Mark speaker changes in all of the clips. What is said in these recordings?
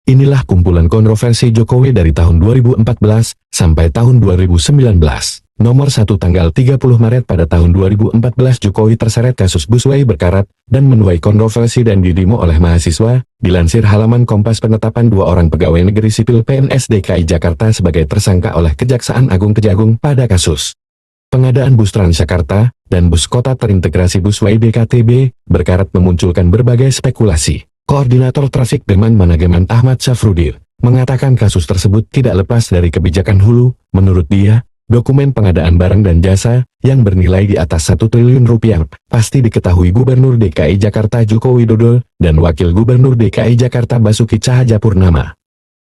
Speaker 1: Inilah kumpulan kontroversi Jokowi dari tahun 2014 sampai tahun 2019. Nomor 1 tanggal 30 Maret pada tahun 2014 Jokowi terseret kasus Busway berkarat dan menuai kontroversi dan didemo oleh mahasiswa. Dilansir halaman Kompas, penetapan 2 orang pegawai negeri sipil PNS DKI Jakarta sebagai tersangka oleh Kejaksaan Agung Kejagung pada kasus pengadaan bus Transjakarta dan bus kota terintegrasi Busway BKTB berkarat memunculkan berbagai spekulasi. Koordinator Trafik Deman Manajemen Ahmad Syafruddin mengatakan kasus tersebut tidak lepas dari kebijakan hulu. Menurut dia, dokumen pengadaan barang dan jasa yang bernilai di atas 1 triliun rupiah pasti diketahui Gubernur DKI Jakarta Joko Widodo dan Wakil Gubernur DKI Jakarta Basuki Cahayapurnama.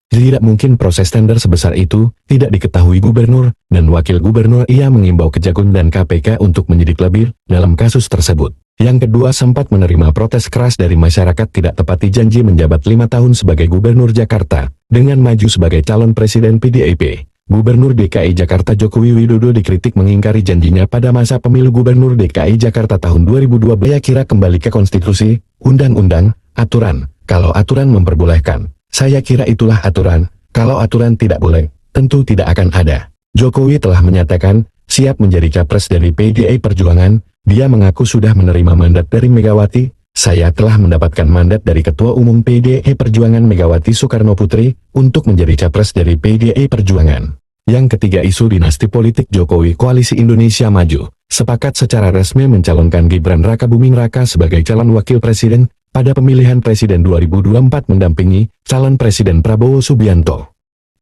Speaker 1: Tidak mungkin proses tender sebesar itu tidak diketahui Gubernur dan Wakil Gubernur. Ia mengimbau Kejagung dan KPK untuk menyidik lebih dalam kasus tersebut. Yang kedua, sempat menerima protes keras dari masyarakat tidak tepati janji menjabat 5 tahun sebagai Gubernur Jakarta dengan maju sebagai calon Presiden PDIP. Gubernur DKI Jakarta Joko Widodo dikritik mengingkari janjinya pada masa pemilu Gubernur DKI Jakarta tahun 2012. Ia kira kembali ke konstitusi, undang-undang, aturan. Kalau aturan memperbolehkan, saya kira itulah aturan. Kalau aturan tidak boleh, tentu tidak akan ada. Jokowi telah menyatakan siap menjadi capres dari PDI Perjuangan. Dia mengaku sudah menerima mandat dari Megawati. Saya telah mendapatkan mandat dari Ketua Umum PDI Perjuangan Megawati Soekarno Putri untuk menjadi capres dari PDI Perjuangan. Yang ketiga, isu dinasti politik Jokowi. Koalisi Indonesia Maju sepakat secara resmi mencalonkan Gibran Rakabuming Raka sebagai calon wakil presiden pada pemilihan presiden 2024 mendampingi calon Presiden Prabowo Subianto.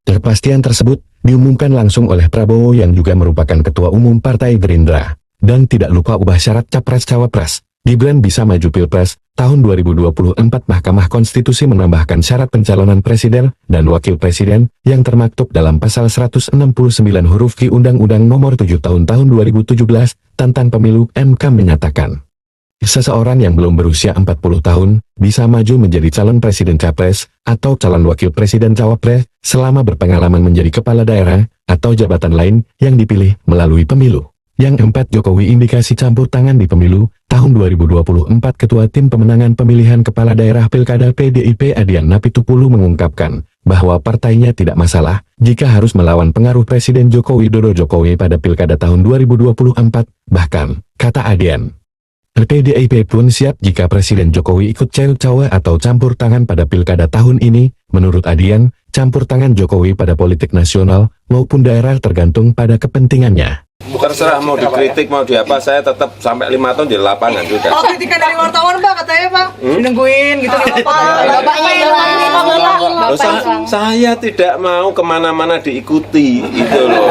Speaker 1: Kepastian tersebut diumumkan langsung oleh Prabowo yang juga merupakan Ketua Umum Partai Gerindra. Dan tidak lupa ubah syarat Capres-Cawapres. Gibran bisa maju Pilpres tahun 2024. Mahkamah Konstitusi menambahkan syarat pencalonan presiden dan wakil presiden yang termaktub dalam pasal 169 huruf Q Undang-Undang Nomor 7 tahun 2017 tentang Pemilu. MK menyatakan seseorang yang belum berusia 40 tahun bisa maju menjadi calon presiden capres atau calon wakil presiden cawapres selama berpengalaman menjadi kepala daerah atau jabatan lain yang dipilih melalui pemilu. Yang keempat, Jokowi indikasi campur tangan di pemilu tahun 2024. Ketua Tim Pemenangan Pemilihan Kepala Daerah Pilkada PDIP Adian Napitupulu mengungkapkan bahwa partainya tidak masalah jika harus melawan pengaruh Presiden Joko Widodo pada Pilkada tahun 2024. Bahkan, kata Adian, PDIP pun siap jika Presiden Jokowi ikut cawe-cawe atau campur tangan pada Pilkada tahun ini. Menurut Adian, campur tangan Jokowi pada politik nasional maupun daerah tergantung pada kepentingannya.
Speaker 2: Terserah mau dikritik mau diapa, saya tetap sampai 5 tahun di lapangan juga.
Speaker 3: Oh, kritikan dari wartawan Pak katanya Pak, nungguin gitu nggak apa-apa.
Speaker 2: Saya tidak mau kemana-mana diikuti itu loh.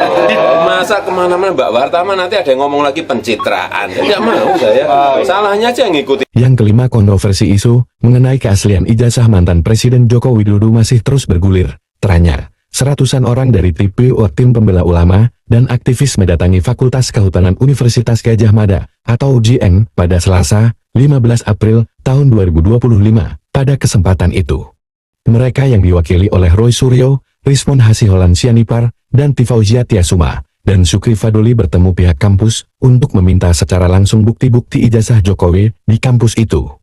Speaker 2: Masa kemana-mana Mbak wartawan nanti ada yang ngomong lagi pencitraan. Tidak mau saya. Salahnya aja yang ngikuti.
Speaker 1: Yang kelima, kontroversi isu mengenai keaslian ijazah mantan Presiden Joko Widodo masih terus bergulir. Teranyar, seratusan orang dari TPO Tim Pembela Ulama dan aktivis mendatangi Fakultas Kehutanan Universitas Gadjah Mada atau UGM pada Selasa, 15 April tahun 2025. Pada kesempatan itu, mereka yang diwakili oleh Roy Suryo, Rismon Hasiholan Sianipar, dan Tifauzia Tiasuma dan Sukri Fadoli bertemu pihak kampus untuk meminta secara langsung bukti-bukti ijazah Jokowi di kampus itu.